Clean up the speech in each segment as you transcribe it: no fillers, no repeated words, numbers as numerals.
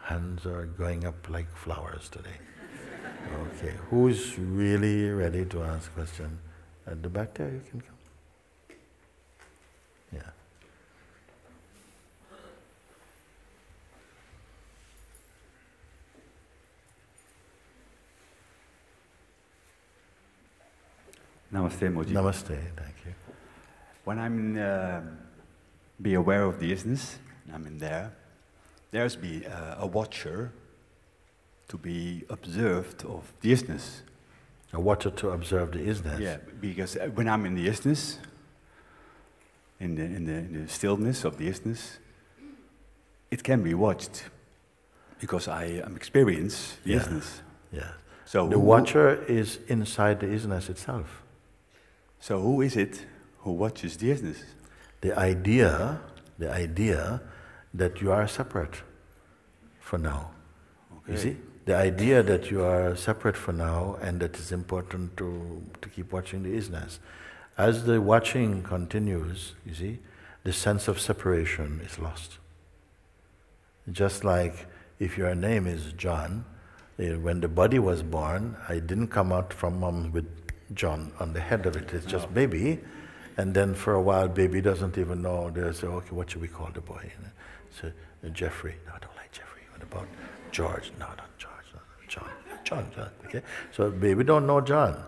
Hands are going up like flowers today. Okay, who's really ready to ask a question? At the back there, you can come. Yeah. Namaste, Moojibaba. Namaste, thank you. When I'm be aware of the isness, I'm in there, there's be a watcher to be observed of the isness. A watcher to observe the isness. Yeah, because when I'm in the isness, in the stillness of the isness, it can be watched because I am experience the isness. Yeah. So the watcher is inside the isness itself. So who is it who watches the isness? The idea that you are separate for now. Okay. You see? The idea that you are separate for now and that it's important to keep watching the isness. As the watching continues, you see, the sense of separation is lost. Just like if your name is John, when the body was born, I didn't come out from mom with John on the head of it, it's just baby. And then for a while, baby doesn't even know. They say, okay, what should we call the boy? So Jeffrey. No, I don't like Jeffrey. What about George? No, not George. No, John. Okay. So baby don't know John.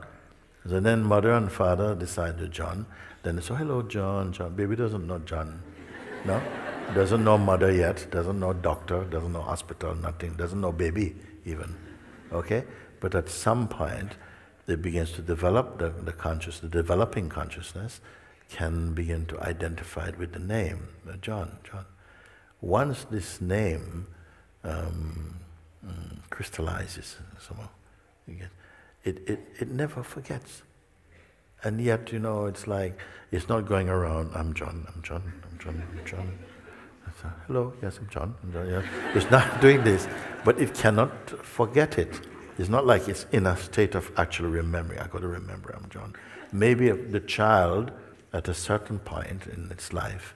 So then mother and father decide to John. Then they say, hello, John. Baby doesn't know John. No, doesn't know mother yet. Doesn't know doctor. Doesn't know hospital. Nothing. Doesn't know baby even. Okay. But at some point, it begins to develop the consciousness, the developing consciousness can begin to identify it with the name, John. Once this name crystallizes somehow, it never forgets. And yet, you know, it's like, it's not going around, I'm John. Hello, yes, I'm John. Yeah. It's not doing this, but it cannot forget it. It's not like it's in a state of actually remembering. I got to remember I'm John. Maybe the child, at a certain point in its life,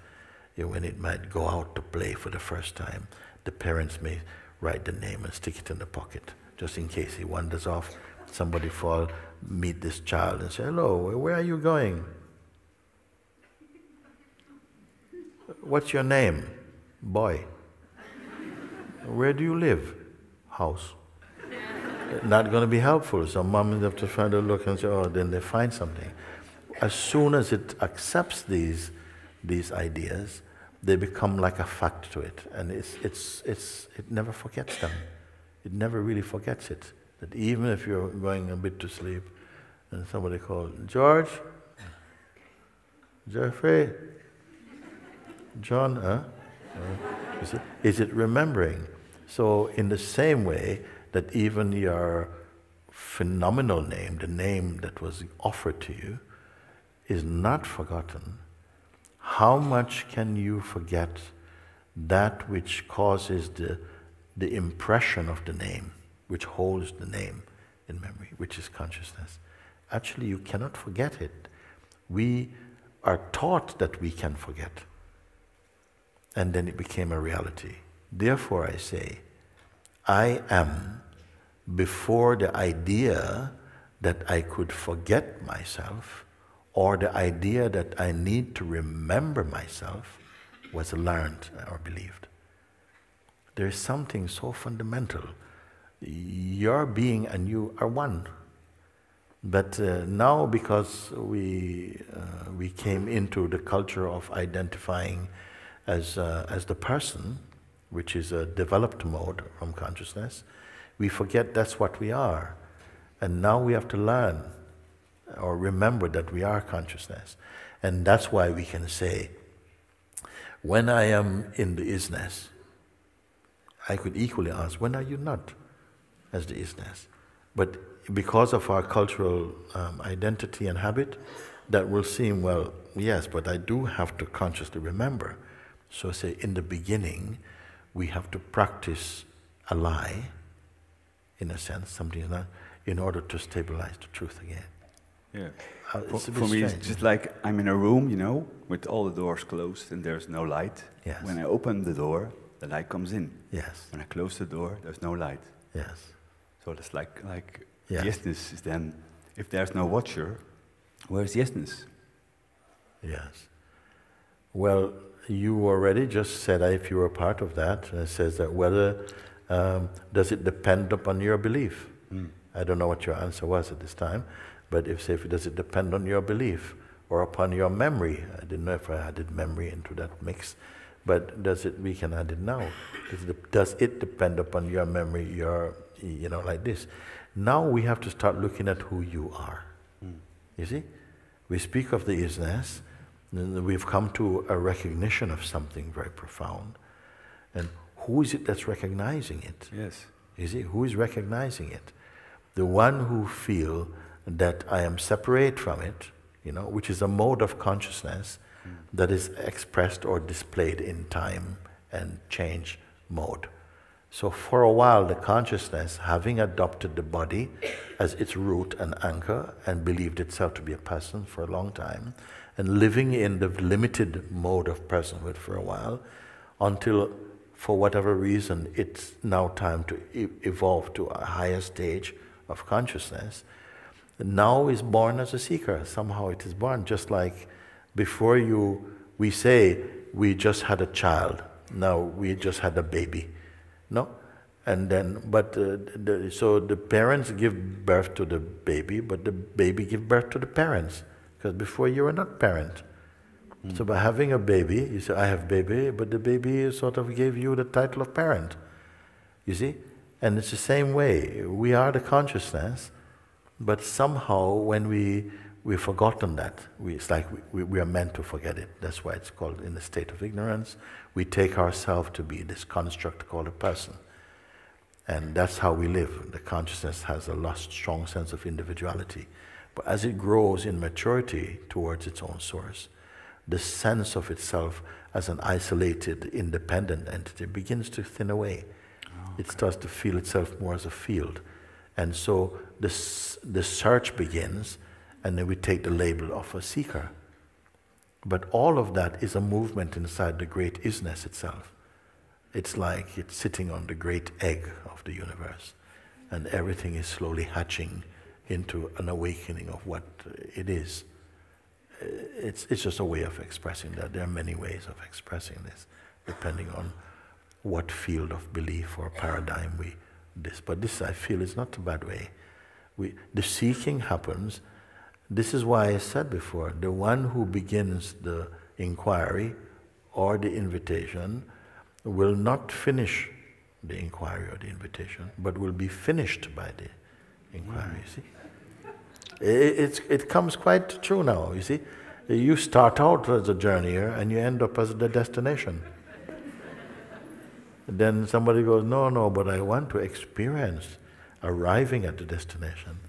when it might go out to play for the first time, the parents may write the name and stick it in the pocket, just in case he wanders off. Somebody meet this child and say, hello, where are you going? What's your name? Boy. Where do you live? House. Not going to be helpful. So mom will have to try to look and say, oh, then they find something. As soon as it accepts these ideas, they become like a fact to it, and it never forgets them. It never really forgets it. That even if you're going a bit to sleep, and somebody calls, George, Jeffrey, John, huh? Is it remembering? So in the same way that even your phenomenal name, the name that was offered to you, is not forgotten, how much can you forget that which causes the impression of the name, which holds the name in memory, which is consciousness? Actually, you cannot forget it. We are taught that we can forget. And then it became a reality. Therefore, I say, I am before the idea that I could forget myself or the idea that I need to remember myself was learned or believed. There is something so fundamental. Your being and you are one. But now, because we came into the culture of identifying as the person, which is a developed mode from consciousness, we forget that's what we are. And now we have to learn or remember that we are consciousness. And that's why we can say, when I am in the isness, I could equally ask, when are you not as the isness? But because of our cultural identity and habit, that will seem, well, yes, but I do have to consciously remember. So say, in the beginning, we have to practice a lie, in a sense, something like that, in order to stabilize the truth again. Yeah. For me, it's just like I'm in a room, you know, with all the doors closed and there's no light. Yes. When I open the door, the light comes in. Yes. When I close the door, there's no light. Yes. So it's like yes. Yesness is then, if there's no watcher, where's yesness? Yes. Well, you already just said, if you were part of that, it says that whether, does it depend upon your belief? I don't know what your answer was at this time, but does it depend on your belief or upon your memory? I didn't know if I added memory into that mix, but we can add it now. Does it depend upon your memory, like this? Now we have to start looking at who you are. You see? We speak of the isness, and we've come to a recognition of something very profound. And who is it that's recognizing it? Yes. You see, who is recognizing it? The one who feel that I am separate from it, which is a mode of consciousness that is expressed or displayed in time and change mode. So for a while, the consciousness, having adopted the body as its root and anchor and believed itself to be a person for a long time, and living in the limited mode of personhood for a while, until, for whatever reason, it's now time to evolve to a higher stage of consciousness, now is born as a seeker. Somehow it is born, just like before we say we just had a child, now we just had a baby. No? And then, so the parents give birth to the baby, but the baby gives birth to the parents, because before you were not parent. So by having a baby, you say, I have baby, but the baby sort of gave you the title of parent. You see? And it's the same way. We are the consciousness, but somehow when we've forgotten that, it's like we are meant to forget it. That's why it's called in the state of ignorance. We take ourselves to be this construct called a person. And that's how we live. The consciousness has a lost, strong sense of individuality. But as it grows in maturity towards its own source, the sense of itself as an isolated, independent entity begins to thin away. It starts to feel itself more as a field. And so the search begins, and then we take the label of a seeker. But all of that is a movement inside the great isness itself. It's like it's sitting on the great egg of the universe, and everything is slowly hatching into an awakening of what it is. It's just a way of expressing that. There are many ways of expressing this, depending on what field of belief or paradigm but this, I feel, is not a bad way. The seeking happens. This is why I said before, the one who begins the inquiry or the invitation will not finish the inquiry or the invitation, but will be finished by the inquiry, you see? It comes quite true now, you see? You start out as a journeyer and you end up as the destination. Then somebody goes, no, but I want to experience arriving at the destination.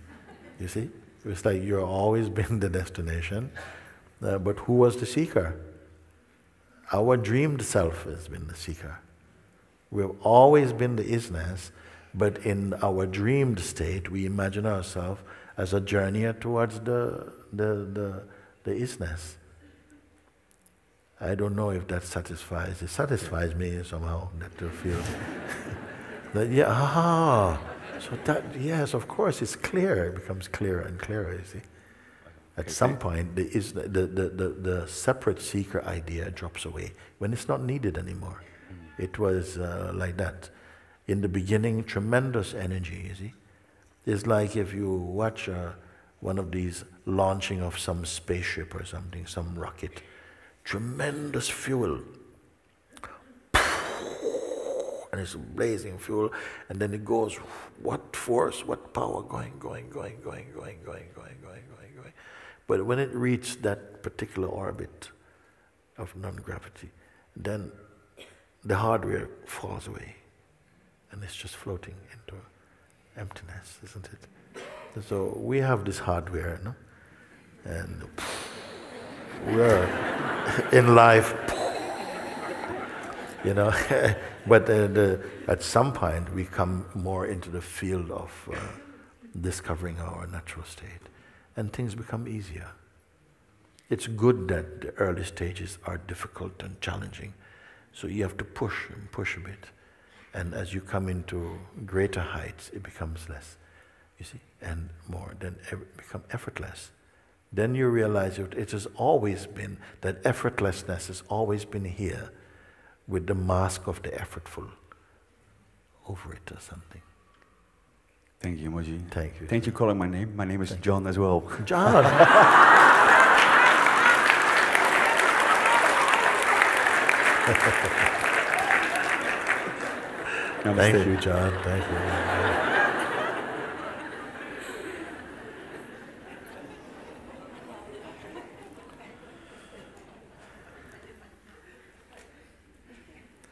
You see? It's like you've always been the destination, but who was the seeker? Our dreamed self has been the seeker. We've always been the isness, but in our dreamed state, we imagine ourselves as a journeyer towards the isness. I don't know if that satisfies. It satisfies me somehow, that to feel that, so that, yes, of course, it's clear. It becomes clearer and clearer, you see. At some point, the separate seeker idea drops away when it's not needed anymore. It was like that. In the beginning, tremendous energy, you see. It's like if you watch one of these launching of some spaceship or something, some rocket, tremendous fuel. and it's blazing fuel, and then it goes, what force, what power, going. But when it reached that particular orbit of non-gravity, then the hardware falls away, and it's just floating into emptiness, isn't it? And so we have this hardware, no? And we're in life, you know. But at some point we come more into the field of discovering our natural state, and things become easier. It's good that the early stages are difficult and challenging, so you have to push and push a bit, and as you come into greater heights, it becomes less, you see, and more, then become effortless. Then you realize it has always been, that effortlessness has always been here, with the mask of the effortful over it or something. Thank you, Moji. Thank you. Thank you for calling my name. My name is John as well. John! Thank you, John. Thank you.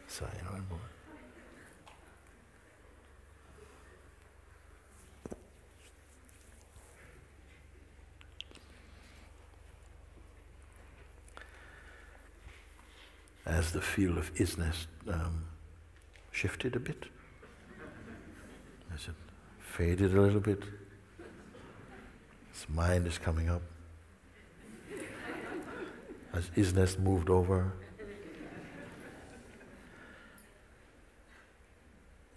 Sorry, one more. As the field of isness shifted a bit, as it faded a little bit, his mind is coming up. As isness moved over,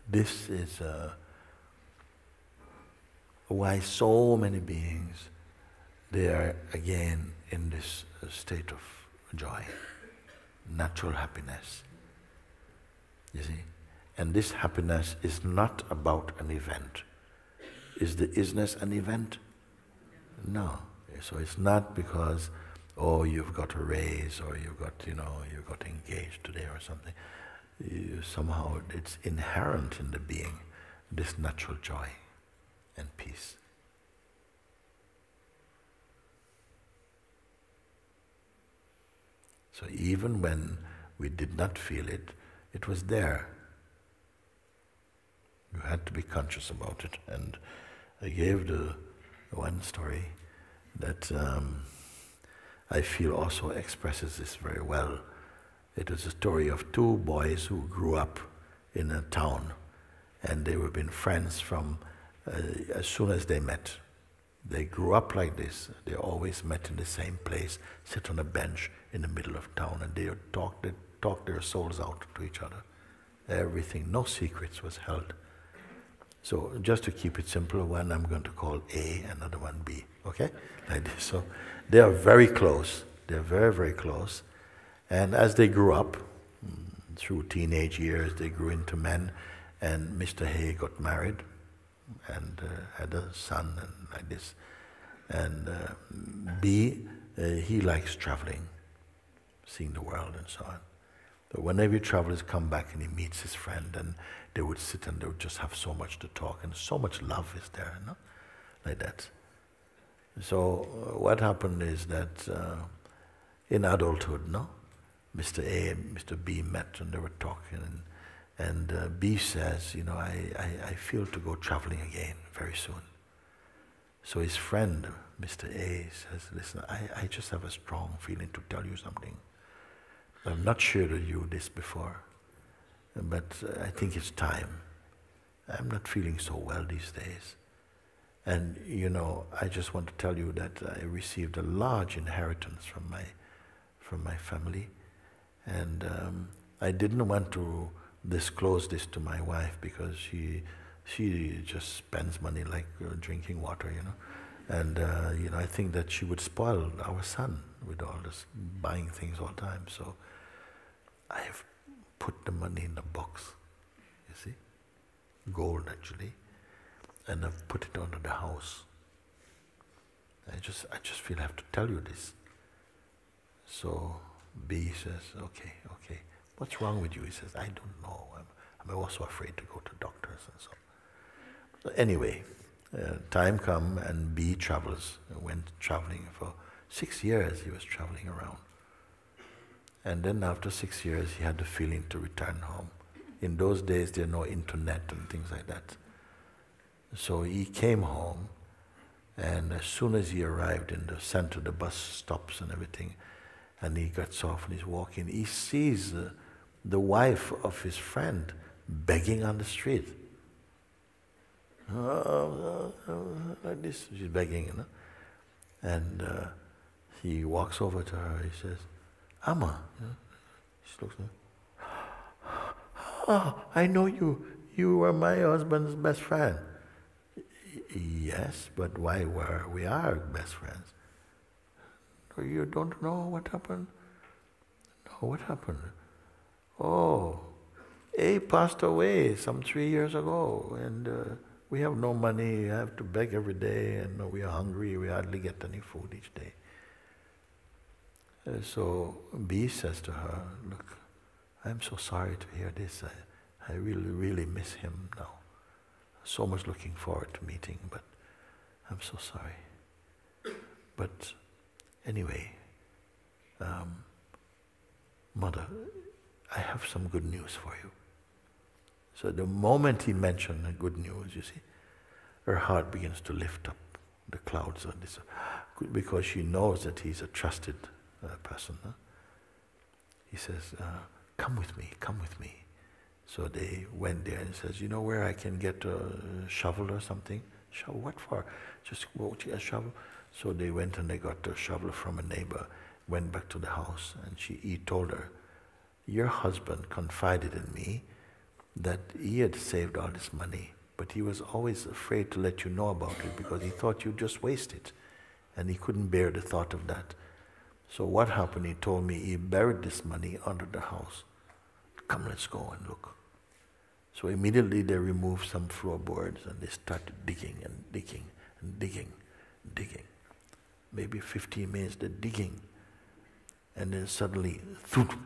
this is why so many beings, they are again in this state of joy, natural happiness, you see. And this happiness is not about an event. Is the isness an event? No. So it's not because, oh, you've got a raise, or you've got, you got engaged today or something. Somehow it's inherent in the being, this natural joy and peace. So even when we did not feel it, it was there. You had to be conscious about it. And I gave the one story that I feel also expresses this very well. It is a story of two boys who grew up in a town, and they were been friends from as soon as they met. They grew up like this. They always met in the same place, sit on a bench in the middle of town, and they talk their souls out to each other. Everything, no secrets was held. So just to keep it simple, one I'm going to call A, another one B, okay? Like this. So they are very close. They're very, very close. And as they grew up, through teenage years, they grew into men, and Mr. Hay got married and had a son and like this. And B, he likes traveling, seeing the world and so on. But whenever he travels, he comes back and he meets his friend, and they would sit and they would just have so much to talk, and so much love is there, you know? Like that. So what happened is that in adulthood, no? Mr. A and Mr. B met and they were talking, and B says, I feel to go traveling again very soon. So his friend, Mr. A, says, listen, I just have a strong feeling to tell you something. I've not shared with you this before, but I think it's time. I'm not feeling so well these days. And I just want to tell you that I received a large inheritance from my family. And I didn't want to disclose this to my wife because she just spends money like drinking water, And I think that she would spoil our son with all this buying things all the time. So I've put the money in a box, you see, gold actually, and I've put it under the house. I just feel I have to tell you this. So B says, okay, what's wrong with you? He says, I don't know. I was so afraid to go to doctors and so. So anyway, time come and B travels, went traveling for 6 years. He was traveling around. And then after 6 years, he had the feeling to return home. In those days, there were no internet and things like that. So he came home, and as soon as he arrived in the center, the bus stops and everything, and he gets off and he's walking, he sees the wife of his friend begging on the street. Like this, she's begging, you know. And he walks over to her, he says, Amma. You know? She looks at him. Oh, I know you. You were my husband's best friend. Yes, but why were we are best friends? You don't know what happened? No, what happened? Oh, he passed away some 3 years ago, and we have no money. I have to beg every day, and we are hungry. We hardly get any food each day. So B says to her, look, I'm so sorry to hear this. I really, really miss him now. So much looking forward to meeting, but I'm so sorry. But anyway, Mother, I have some good news for you. So the moment he mentioned the good news, you see, her heart begins to lift up. The clouds on this, because she knows that he's a trusted person. Huh? He says, come with me, come with me. So they went there and he says, you know where I can get a shovel or something? Shovel, what for? Just go to a shovel. So they went and they got a shovel from a neighbor, went back to the house, and he told her, your husband confided in me that he had saved all this money, but he was always afraid to let you know about it because he thought you'd just waste it, and he couldn't bear the thought of that. So what happened, he told me he buried this money under the house. Come, let's go and look. So immediately they removed some floorboards and they started digging and digging and digging and digging. Maybe 15 minutes they're digging, and then suddenly, thump,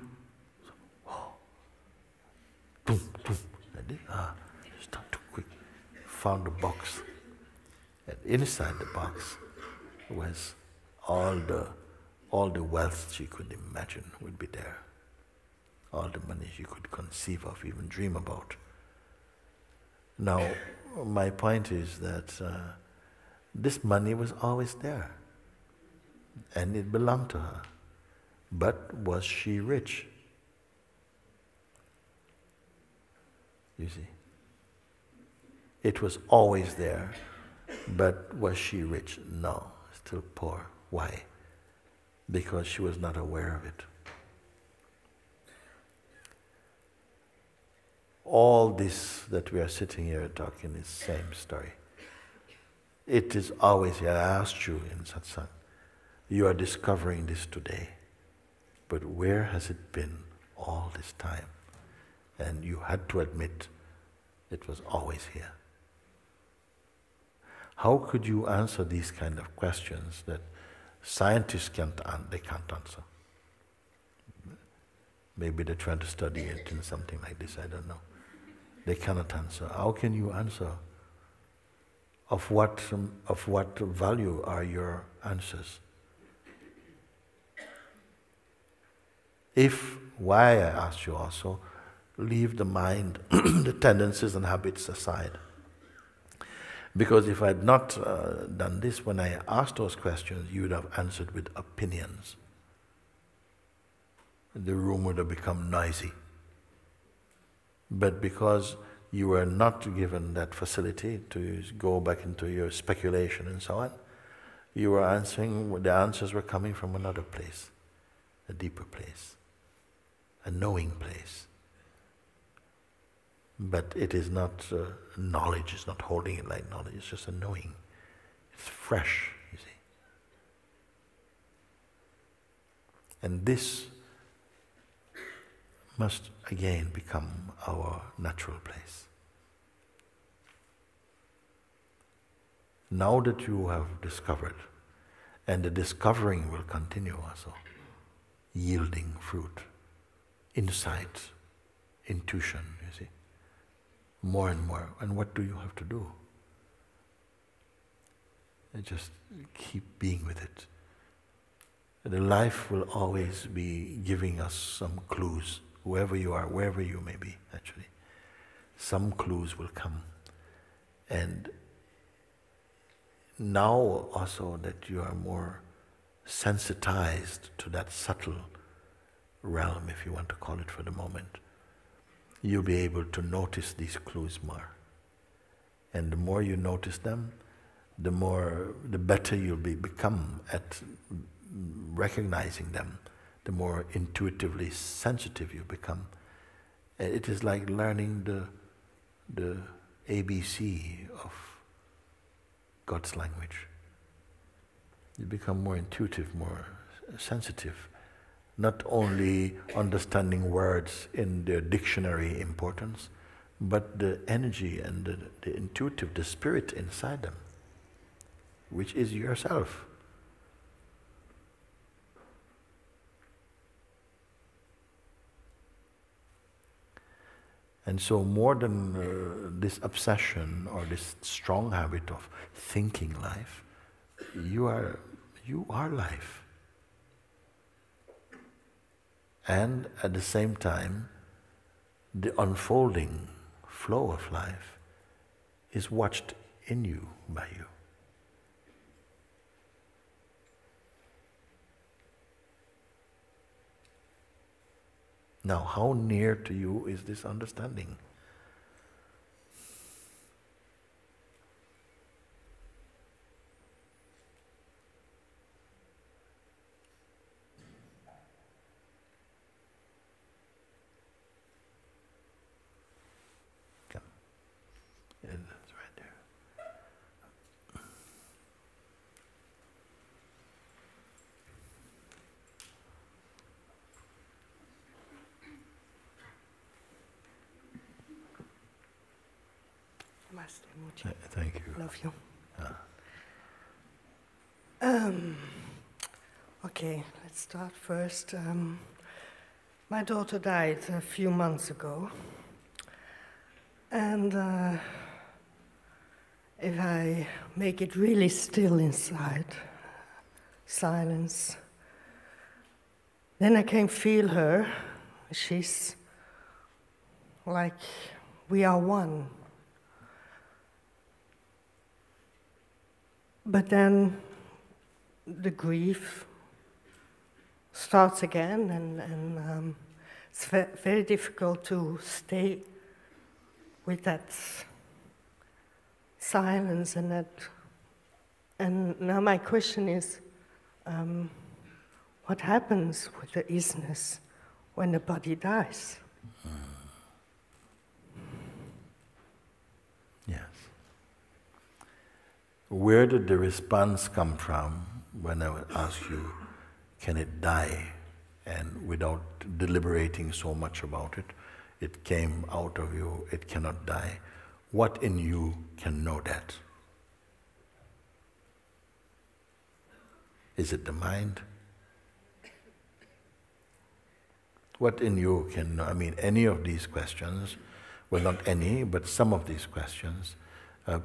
like this. Start too quick. Found the box, and inside the box was all the wealth she could imagine would be there. All the money she could conceive of, even dream about. Now, my point is that this money was always there, and it belonged to her. But was she rich? You see? It was always there, but was she rich? No, still poor. Why? Because she was not aware of it. All this that we are sitting here talking is the same story. It is always here. I asked you in Satsang, you are discovering this today, but where has it been all this time? And you had to admit it was always here. How could you answer these kind of questions that scientists can't answer? Maybe they're trying to study it in something like this, I don't know. They cannot answer. How can you answer? Of what value are your answers? If, why I ask you also, leave the mind, the tendencies and habits aside. Because if I had not done this, when I asked those questions, you would have answered with opinions. The room would have become noisy. But because you were not given that facility to go back into your speculation and so on, you were answering, the answers were coming from another place, a deeper place, a knowing place. But it is not knowledge, it's not holding it like knowledge, it's just a knowing. It's fresh, you see. And this must again become our natural place. Now that you have discovered, and the discovering will continue also, yielding fruit, insight, intuition, you see. more and more. And what do you have to do? You just keep being with it. The life will always be giving us some clues, whoever you are, wherever you may be, actually. Some clues will come. And now also that you are more sensitized to that subtle realm, if you want to call it for the moment, you'll be able to notice these clues more. And the more you notice them, the better you'll become at recognizing them, the more intuitively sensitive you become. It is like learning the ABC of God's language. You become more intuitive, more sensitive, not only understanding words in their dictionary importance, but the energy and the intuitive, the spirit inside them, which is yourself. And so more than this obsession or this strong habit of thinking life, you are life. And at the same time, the unfolding flow of life is watched in you, by you. Now, how near to you is this understanding? Come. Yeah, that's right there. Thank you. Love you. Okay, let's start first. My daughter died a few months ago, and if I make it really still inside, silence, then I can feel her. She's like we are one. But then the grief starts again, and it's very difficult to stay with that silence and that. And now my question is, what happens with the isness when the body dies? Yes. Where did the response come from when I would ask you, can it die? And without deliberating so much about it, it came out of you, it cannot die. What in you can know that? Is it the mind? What in you can know? I mean, any of these questions, well, not any, but some of these questions,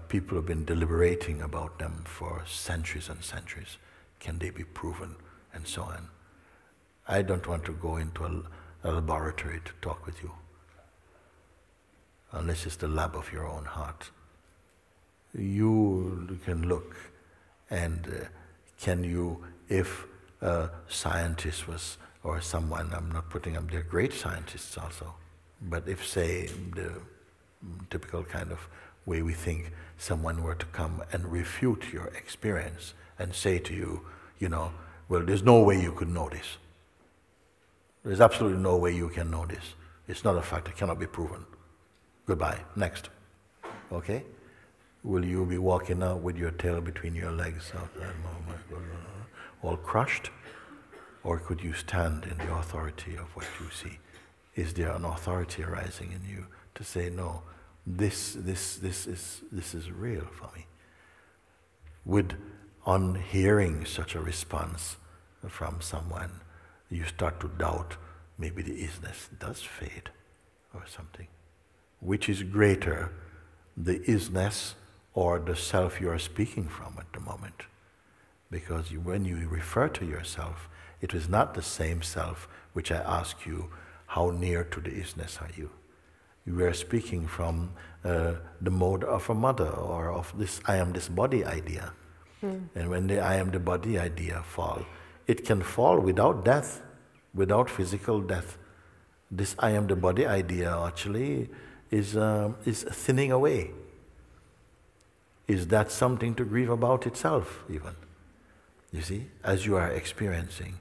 people have been deliberating about them for centuries and centuries. Can they be proven? And so on. I don't want to go into a laboratory to talk with you, unless it's the lab of your own heart. You can look, and can you, if a scientist was, or someone, I'm not putting up, they're great scientists also, but if, say, the typical kind of way we think, someone were to come and refute your experience and say to you, well, there's no way you could know this. There's absolutely no way you can know this. It's not a fact, it cannot be proven. Goodbye, next. Okay? Will you be walking out with your tail between your legs, all crushed? Or could you stand in the authority of what you see? Is there an authority arising in you to say, no, this is real for me? On hearing such a response from someone, you start to doubt maybe the isness does fade or something. which is greater, the isness or the self you are speaking from at the moment. Because when you refer to yourself, it is not the same self which I ask you, how near to the isness are you? You are speaking from the mode of a mother, or of this I am this body idea. And when the I am the body idea fall, it can fall without death, without physical death. This I am the body idea actually is thinning away. Is that something to grieve about itself even? You see, as you are experiencing,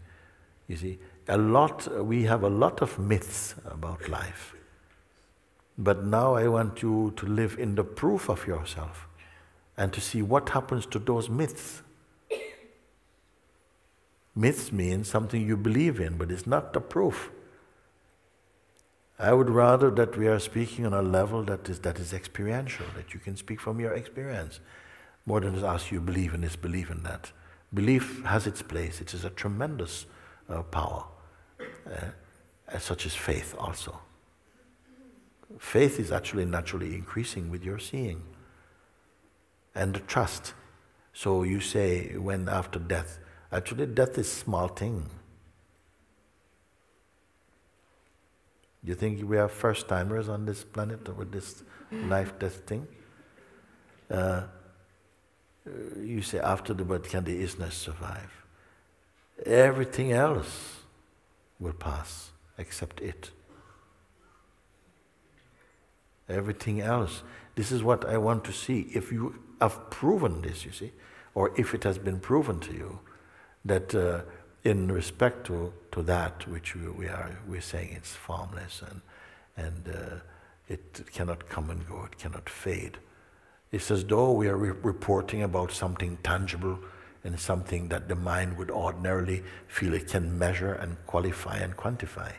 you see, we have a lot of myths about life. But now I want you to live in the proof of yourself and to see what happens to those myths. Myths mean something you believe in, but it's not the proof. I would rather that we are speaking on a level that is experiential, that you can speak from your experience, more than just ask you believe in this, believe in that. Belief has its place. It is a tremendous power, such as faith also. Faith is actually naturally increasing with your seeing. And the trust. So you say, when after death, actually death is a small thing. You think we are first-timers on this planet with this life-death thing? You say, after the birth, can the isness survive? Everything else will pass, except it. Everything else. This is what I want to see. If you have proven this, you see, or if it has been proven to you, that in respect to that which we're saying it's formless and it cannot come and go, it cannot fade. It's as though we are reporting about something tangible and something that the mind would ordinarily feel it can measure and qualify and quantify.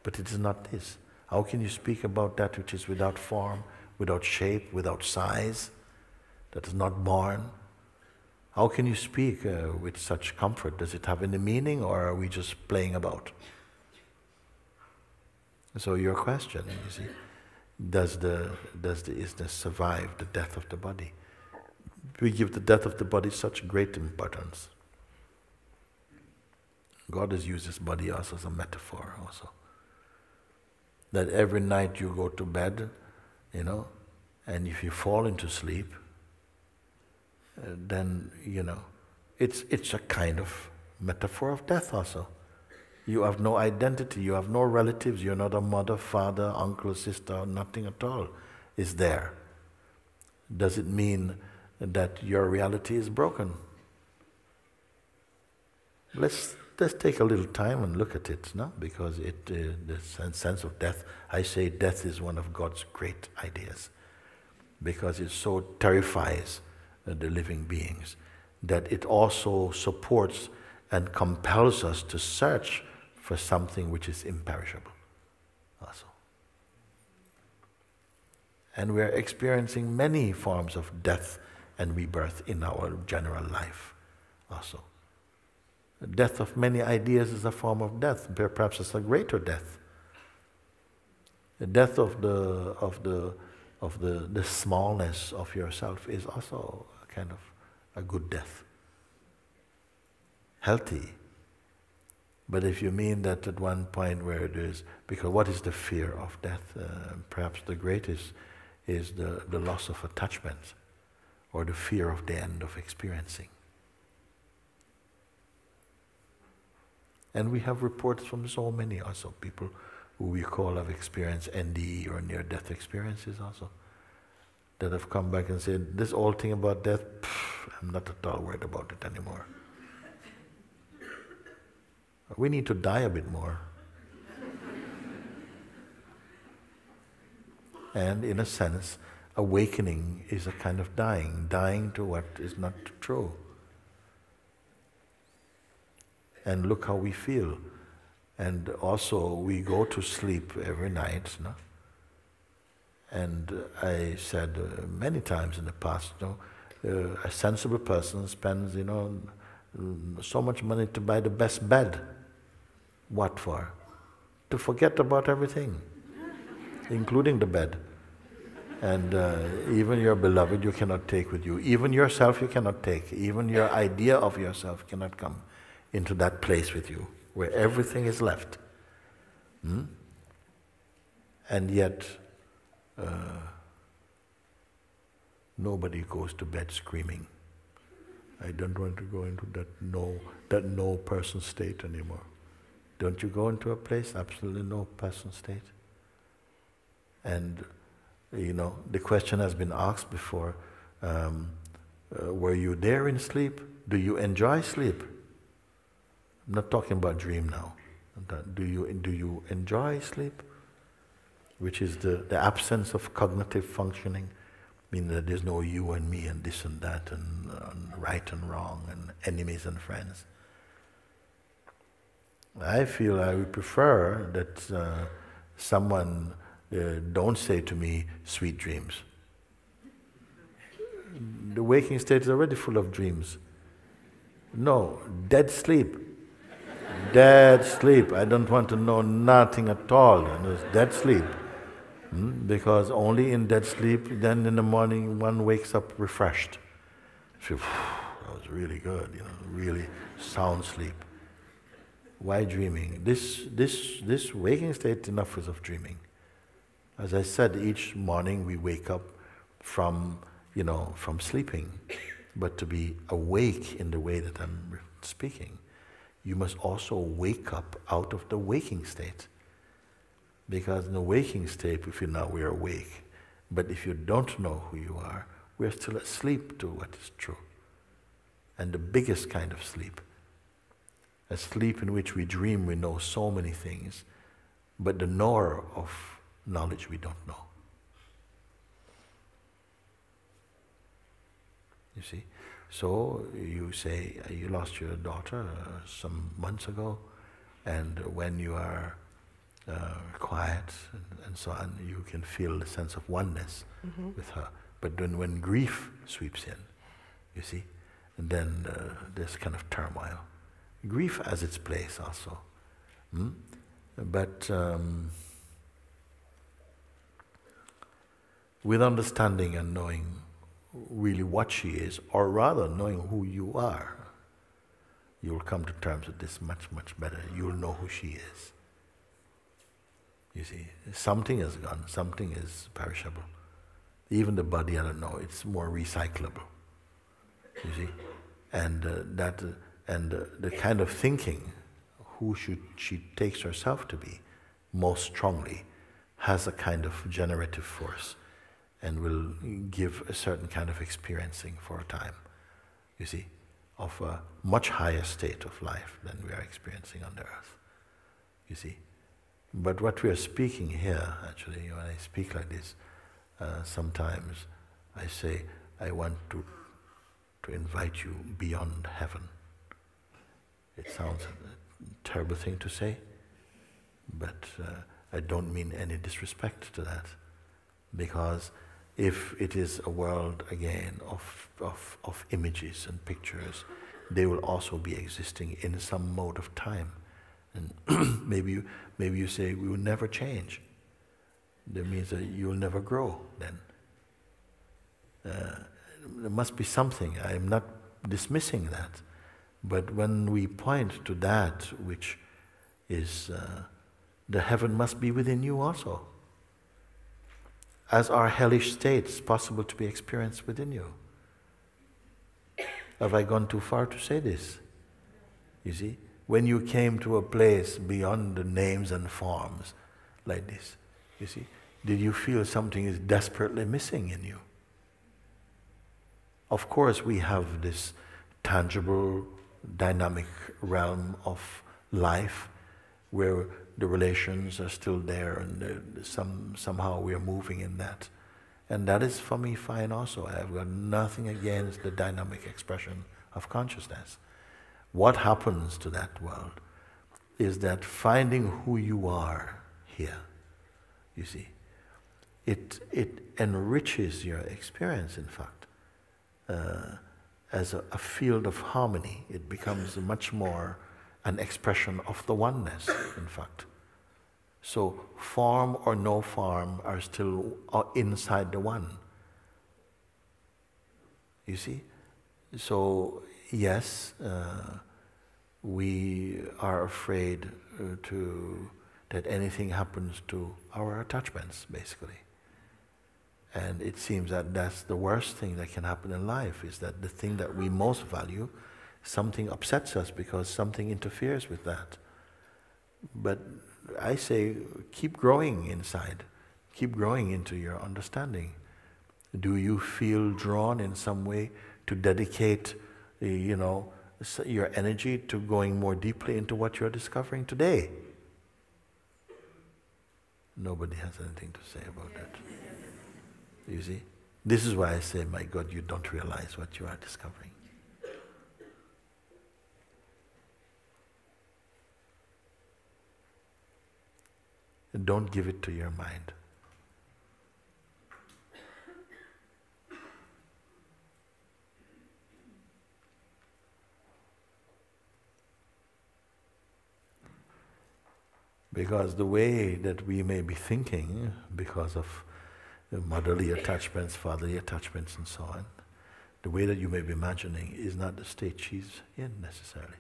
But it is not this. How can you speak about that which is without form, without shape, without size, that is not born? How can you speak with such comfort? Does it have any meaning, or are we just playing about? So your question, you see, does the isness survive the death of the body? We give the death of the body such great importance. God has used this body also as a metaphor also. That every night you go to bed, you know, and if you fall into sleep, then, you know, it's a kind of metaphor of death also. You have no identity, you have no relatives, you're not a mother, father, uncle, sister, nothing at all is there. Does it mean that your reality is broken? Let's take a little time and look at it, no? Because the sense of death, I say death is one of God's great ideas, because it so terrifies the living beings that it also supports and compels us to search for something which is imperishable also. And we are experiencing many forms of death and rebirth in our general life also. The death of many ideas is a form of death, perhaps it's a greater death. The death of the smallness of yourself is also a kind of a good death. Healthy. But if you mean that at one point where it is, because what is the fear of death? Perhaps the greatest is the loss of attachment, or the fear of the end of experiencing. And we have reports from so many also, people who we call have experienced NDE or near-death experiences also, that have come back and said, this whole thing about death, I'm not at all worried about it anymore. We need to die a bit more. And in a sense, awakening is a kind of dying to what is not true. And look how we feel. And also, we go to sleep every night, no? And I said many times in the past, a sensible person spends, so much money to buy the best bed. What for? To forget about everything, including the bed. And even your beloved you cannot take with you. Even yourself you cannot take. Even your idea of yourself cannot come into that place with you, where everything is left. And yet, nobody goes to bed screaming, I don't want to go into that no person state anymore. Don't you go into a place, absolutely no person state? And the question has been asked before, were you there in sleep? Do you enjoy sleep? I'm not talking about dream now. Do you enjoy sleep? Which is the absence of cognitive functioning, meaning that there's no you and me and this and that and right and wrong and enemies and friends. I feel I would prefer that someone don't say to me, sweet dreams. The waking state is already full of dreams. No, dead sleep. Dead sleep. I don't want to know nothing at all. It's dead sleep. Because only in dead sleep, then in the morning one wakes up refreshed. Feel, that was really good, really sound sleep. Why dreaming? This waking state enough is of dreaming. As I said, each morning we wake up from sleeping, but to be awake in the way that I'm speaking, you must also wake up out of the waking state. Because in the waking state, we feel now we're awake. But if you don't know who you are, we're still asleep to what is true. And the biggest kind of sleep, a sleep in which we dream we know so many things, but the knower of knowledge we don't know. You see? So you say you lost your daughter some months ago, and when you are quiet and so on, you can feel the sense of oneness with her. But then when grief sweeps in, you see, and then there's kind of turmoil. Grief has its place also. But with understanding and knowing really what she is, or rather knowing who you are, you'll come to terms with this much, much better. You'll know who she is. You see, something is gone, something is perishable. Even the body, I don't know, it's more recyclable. You see, and the kind of thinking, who she takes herself to be, most strongly, has a kind of generative force, and will give a certain kind of experiencing for a time. You see, of a much higher state of life than we are experiencing on the earth. You see. But what we are speaking here, actually, when I speak like this, sometimes I say, I want to invite you beyond heaven. It sounds a terrible thing to say, but I don't mean any disrespect to that. Because if it is a world, again, of images and pictures, they will also be existing in some mode of time. And maybe you say, we will never change. That means that you will never grow then. There must be something. I am not dismissing that. But when we point to that which is, the heaven must be within you also. As are hellish states possible to be experienced within you. Have I gone too far to say this? You see? When you came to a place beyond the names and forms like this, you see, did you feel something is desperately missing in you? Of course, we have this tangible, dynamic realm of life where the relations are still there and somehow we are moving in that. And that is for me fine also. I have got nothing against the dynamic expression of consciousness. What happens to that world is that finding who you are here, you see, it enriches your experience, in fact, as a field of harmony. It becomes much more an expression of the oneness, in fact. So form or no form are still inside the one. You see? So yes, we are afraid that anything happens to our attachments, basically. And it seems that that's the worst thing that can happen in life, is that the thing that we most value, something upsets us because something interferes with that. But I say, keep growing inside. Keep growing into your understanding. Do you feel drawn in some way to dedicate, your energy to going more deeply into what you're discovering today? Nobody has anything to say about that. You see? This is why I say, my God, you don't realize what you are discovering. And don't give it to your mind. Because the way that we may be thinking, because of motherly attachments, fatherly attachments, and so on, the way that you may be imagining is not the state she's in necessarily.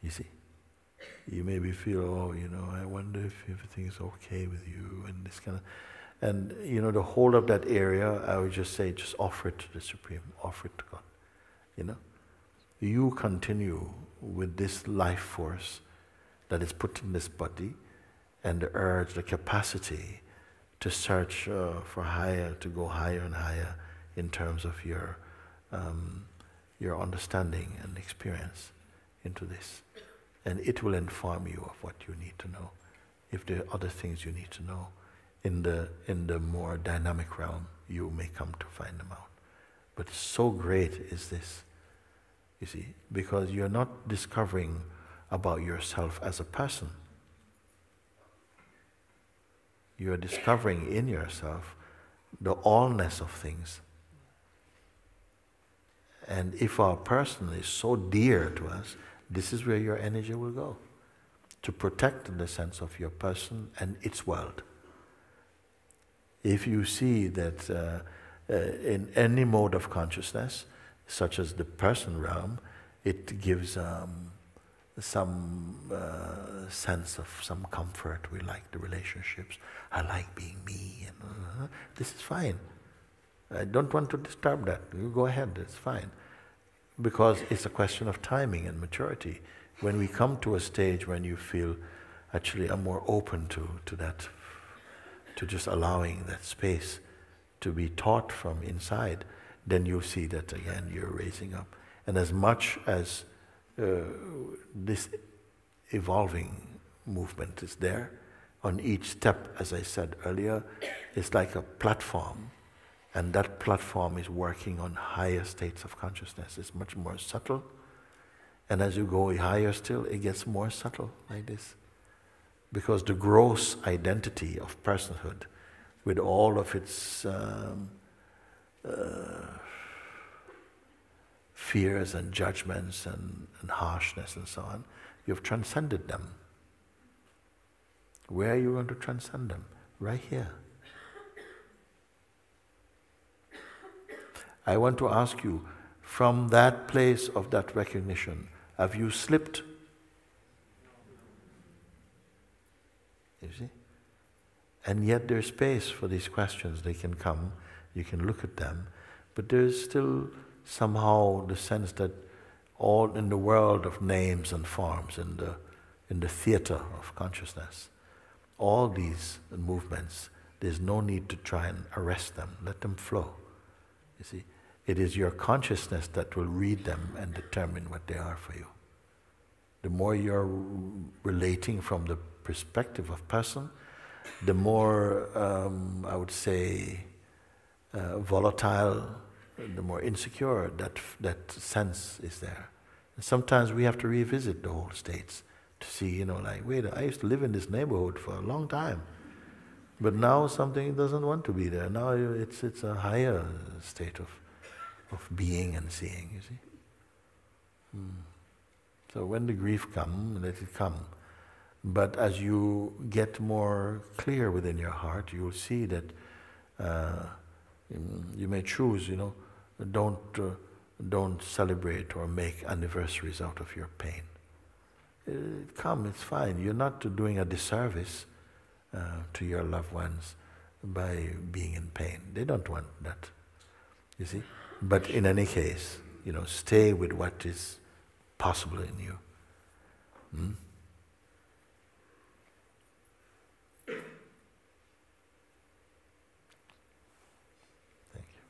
You see? You maybe feel, I wonder if everything is okay with you, and this kind of, and the whole of that area, I would just say, just offer it to the Supreme, offer it to God. You continue with this life force that is put in this body, and the urge, the capacity to search for higher, to go higher and higher in terms of your understanding and experience into this. And it will inform you of what you need to know, if there are other things you need to know. In the more dynamic realm, you may come to find them out. But so great is this, you see, because you're not discovering about yourself as a person. You are discovering in yourself the allness of things. And if our person is so dear to us, this is where your energy will go, to protect the sense of your person and its world. If you see that in any mode of consciousness, such as the person realm, it gives some sense of some comfort. We like the relationships. I like being me. And this is fine. I don't want to disturb that. You go ahead, it's fine. Because it's a question of timing and maturity. When we come to a stage when you feel, actually, I'm more open to that, to just allowing that space to be taught from inside, then you'll see that again you're raising up. And as much as this evolving movement is there, on each step, as I said earlier, it's like a platform. And that platform is working on higher states of consciousness. It's much more subtle. And as you go higher still, it gets more subtle like this. Because the gross identity of personhood, with all of its fears and judgments and harshness and so on, you've transcended them. Where are you going to transcend them? Right here. I want to ask you, from that place of that recognition, have you slipped? You see? And yet there's space for these questions. They can come, you can look at them, but there's still somehow the sense that all in the world of names and forms, in the theater of consciousness, all these movements, there's no need to try and arrest them. Let them flow. You see, it is your consciousness that will read them and determine what they are for you. The more you're relating from the perspective of person, the more, I would say, volatile, the more insecure that sense is there. And sometimes we have to revisit the whole states to see, like, wait, I used to live in this neighborhood for a long time, but now something doesn't want to be there. Now it's a higher state of being and seeing, you see. So when the grief comes, let it come. But as you get more clear within your heart, you will see that you may choose, don't celebrate or make anniversaries out of your pain. Come, it's fine. You're not doing a disservice to your loved ones by being in pain. They don't want that, you see. But in any case, stay with what is possible in you. Thank you.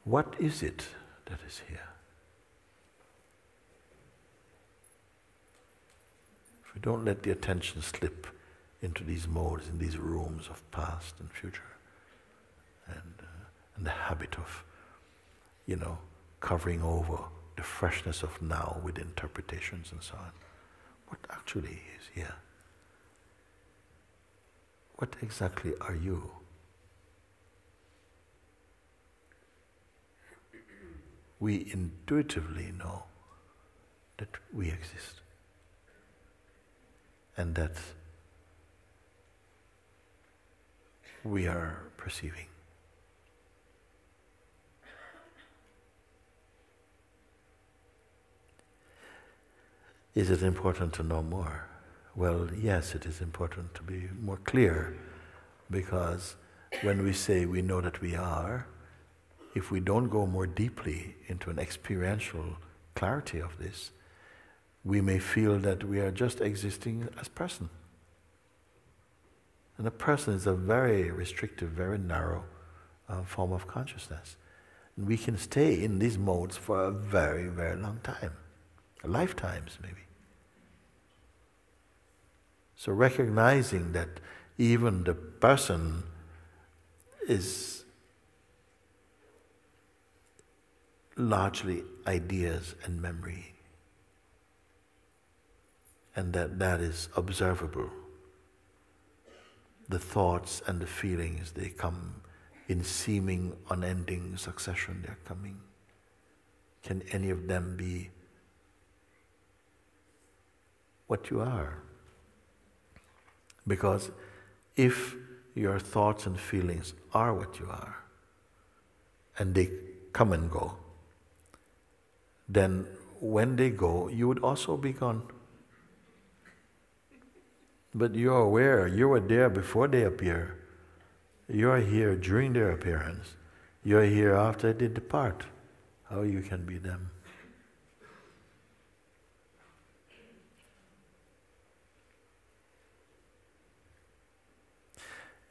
What is it that is here? If we don't let the attention slip into these modes, in these rooms of past and future, and the habit of, covering over the freshness of now with interpretations and so on, what actually is here? What exactly are you? We intuitively know that we exist and that we are perceiving. Is it important to know more? Well, yes, it is important to be more clear, because when we say we know that we are, if we don't go more deeply into an experiential clarity of this, we may feel that we are just existing as person. And a person is a very restrictive, very narrow form of consciousness. And we can stay in these modes for a very, very long time, lifetimes maybe. So recognizing that even the person is largely ideas and memory, and that is observable. The thoughts and the feelings, they come in seeming unending succession, they're coming. Can any of them be what you are? Because if your thoughts and feelings are what you are, and they come and go, then when they go, you would also be gone. But you're aware, you were there before they appear. You're here during their appearance. You're here after they depart. How you can be them?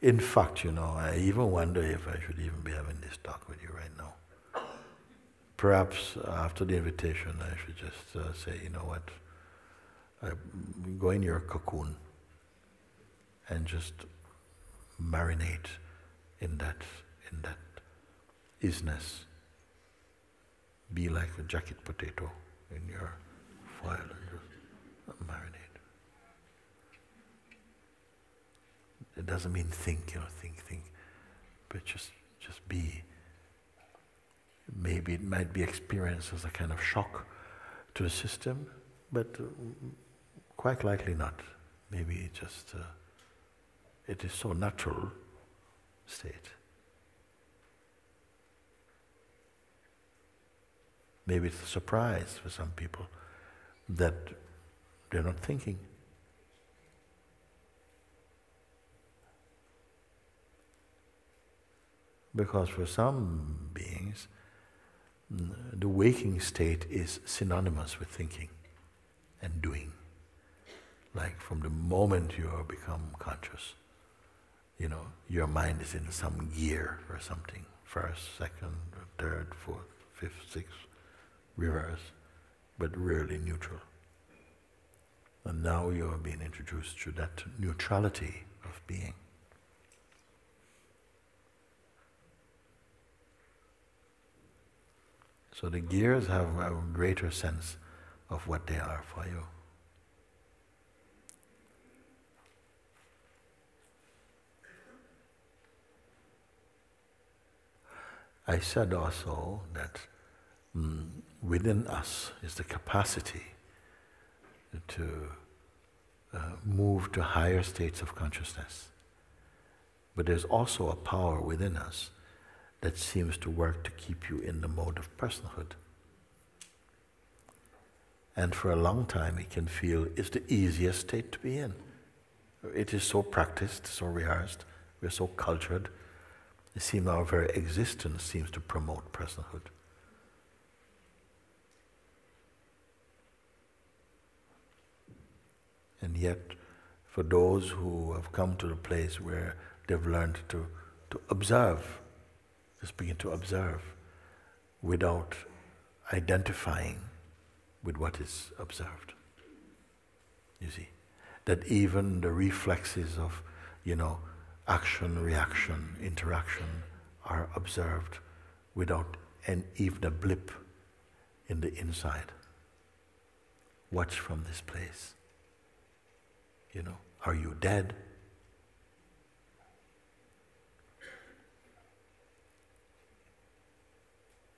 In fact, I even wonder if I should even be having this talk with you right now. Perhaps after the invitation, I should just say, you know what, go in your cocoon and just marinate in that isness. Be like a jacket potato in your foil and just marinate. It doesn't mean think, think, but just be. Maybe it might be experienced as a kind of shock to the system, but quite likely not. Maybe it is so natural state. Maybe it's a surprise for some people that they're not thinking. Because for some beings, the waking state is synonymous with thinking and doing. Like from the moment you become conscious, your mind is in some gear or something. First, second, third, fourth, fifth, sixth, reverse, but rarely neutral. And now you are being introduced to that neutrality of being. So the gears have a greater sense of what they are for you. I said also that within us is the capacity to move to higher states of consciousness. But there's also a power within us that seems to work to keep you in the mode of personhood. And for a long time it can feel it's the easiest state to be in. It is so practiced, so rehearsed, we're so cultured. It seems our very existence seems to promote personhood. And yet, for those who have come to the place where they've learned to observe, just begin to observe without identifying with what is observed. You see, that even the reflexes of, action, reaction, interaction are observed without even a blip in the inside. Watch from this place. Are you dead?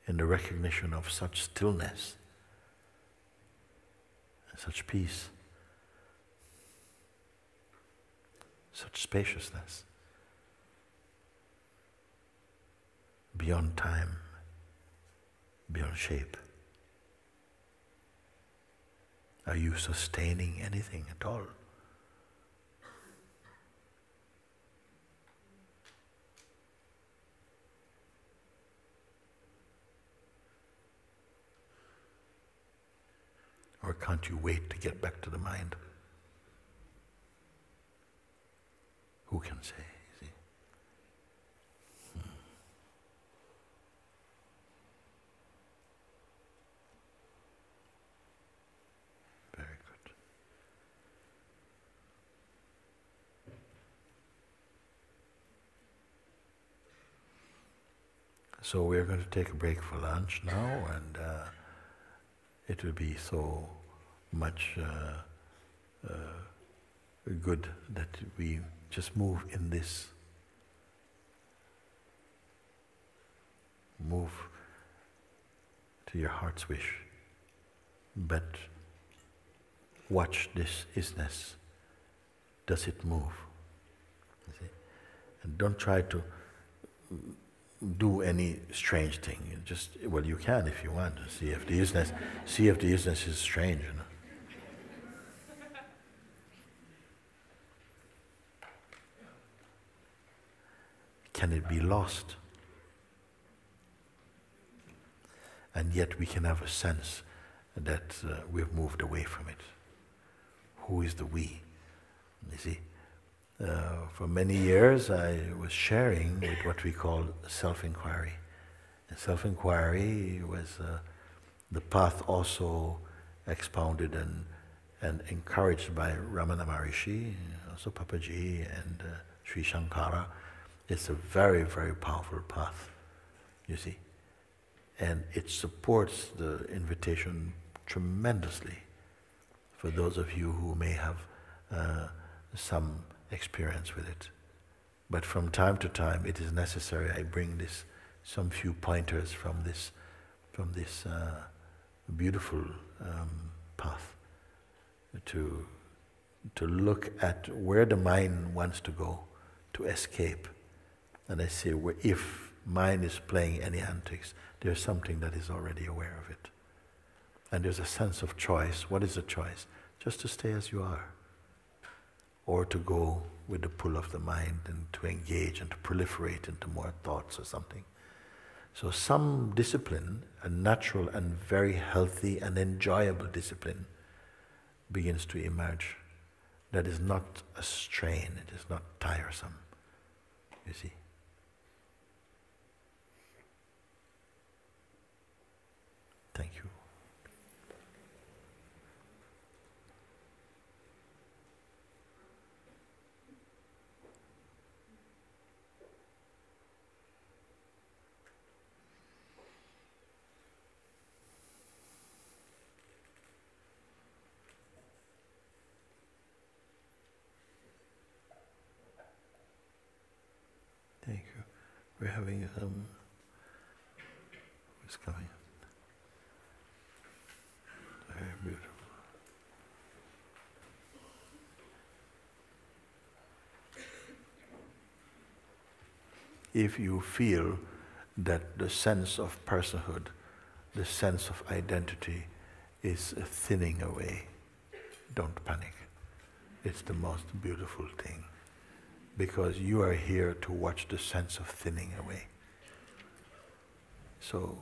In the recognition of such stillness and such peace, such spaciousness, beyond time, beyond shape. Are you sustaining anything at all? Or can't you wait to get back to the mind? Who can say? You see? Very good. So we're going to take a break for lunch now, and it will be so much good that we just move in this. Move to your heart's wish, but watch this isness. Does it move? You see? And don't try to do any strange thing. You just, well, you can if you want to see if the isness is strange. Can it be lost? And yet we can have a sense that we've moved away from it. Who is the we? You see? For many years I was sharing with what we call self-inquiry. And self-inquiry was the path also expounded and encouraged by Ramana Maharishi, also Papaji and Sri Shankara. It's a very, very powerful path, you see. And it supports the invitation tremendously for those of you who may have some experience with it. But from time to time it is necessary I bring some few pointers from this beautiful path to look at where the mind wants to go, to escape. And I say, if mind is playing any antics, there's something that is already aware of it. And there's a sense of choice. What is the choice? Just to stay as you are, or to go with the pull of the mind and to engage and to proliferate into more thoughts or something. So some discipline, a natural and very healthy and enjoyable discipline, begins to emerge. That is not a strain, it is not tiresome, you see. Thank you. Thank you. We're having It's coming. Very beautiful. If you feel that the sense of personhood, the sense of identity is thinning away, don't panic. It's the most beautiful thing, because you are here to watch the sense of thinning away. So,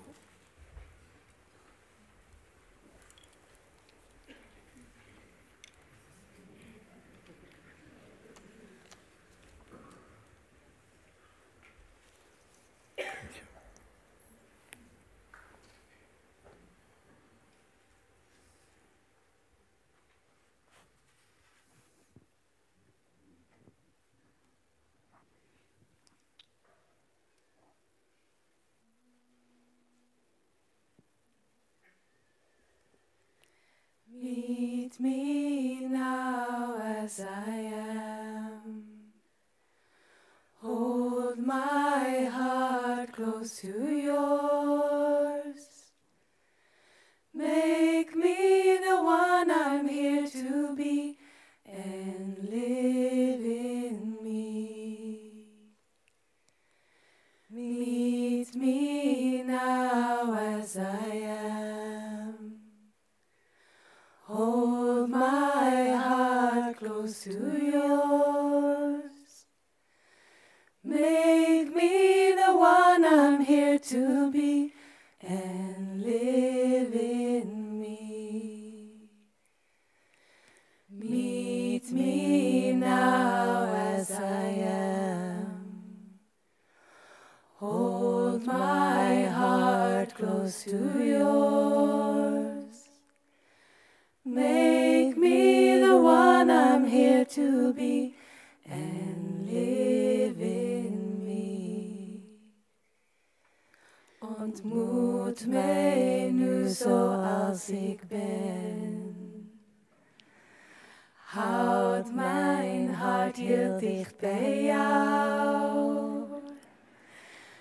meet me now as I am. Hold my heart close to yours. Make me the one I'm here to be and live in me. Meet me now as I am. Hold my heart close to yours. Make me the one I'm here to be and live in me. Meet me now as I am. Hold my heart close to yours. Make me the one I'm here to be and live in me. Ontmoet mij nu zoals ik ben. Houd mijn hart heel dicht bij jou.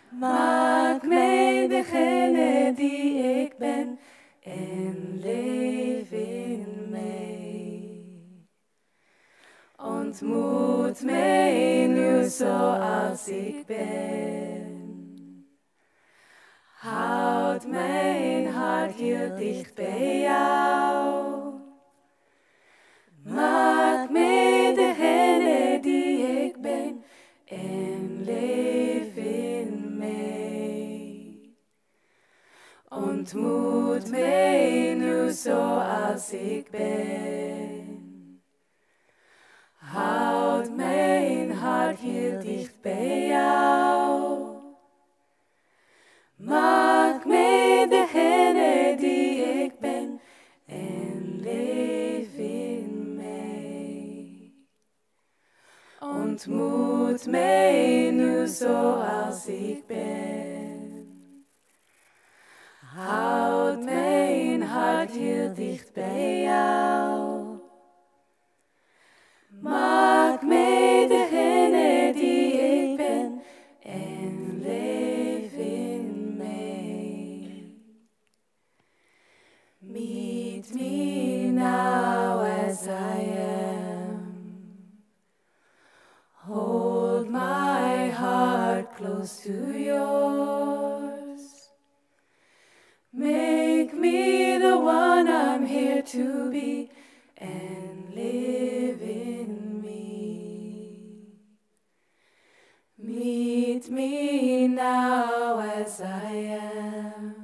Maak mij degene die ik ben en leef in mij. Ontmoet mij nu zoals ik ben. Houd mijn hart heel dicht bij jou. Maak mij degene die ik ben en leef in mij. Ontmoet mij nu zoals ik ben. Houd mijn hart heel dicht bij jou. Maak mij degene die ik ben en leef in mij. Ontmoet mij nu zoals ik ben. Houd mijn hart heel dicht bij jou. Maak mij degene die ik ben en leef in mij. Meet me now as I am. Hold my heart close to yours. Make me the one I'm here to be and live in me. Meet me now as I am.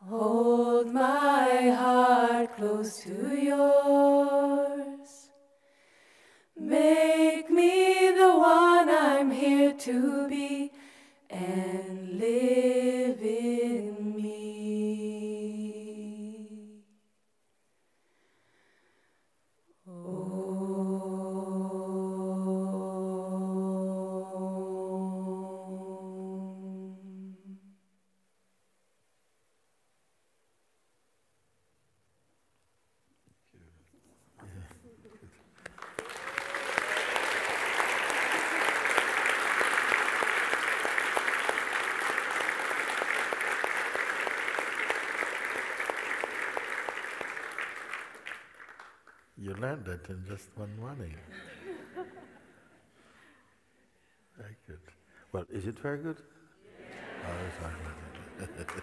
Hold my heart close to yours. Make me the one I'm here to be and live in me. learned that in just one morning. Very good. Well, is it very good? Yeah. Oh, it's very good.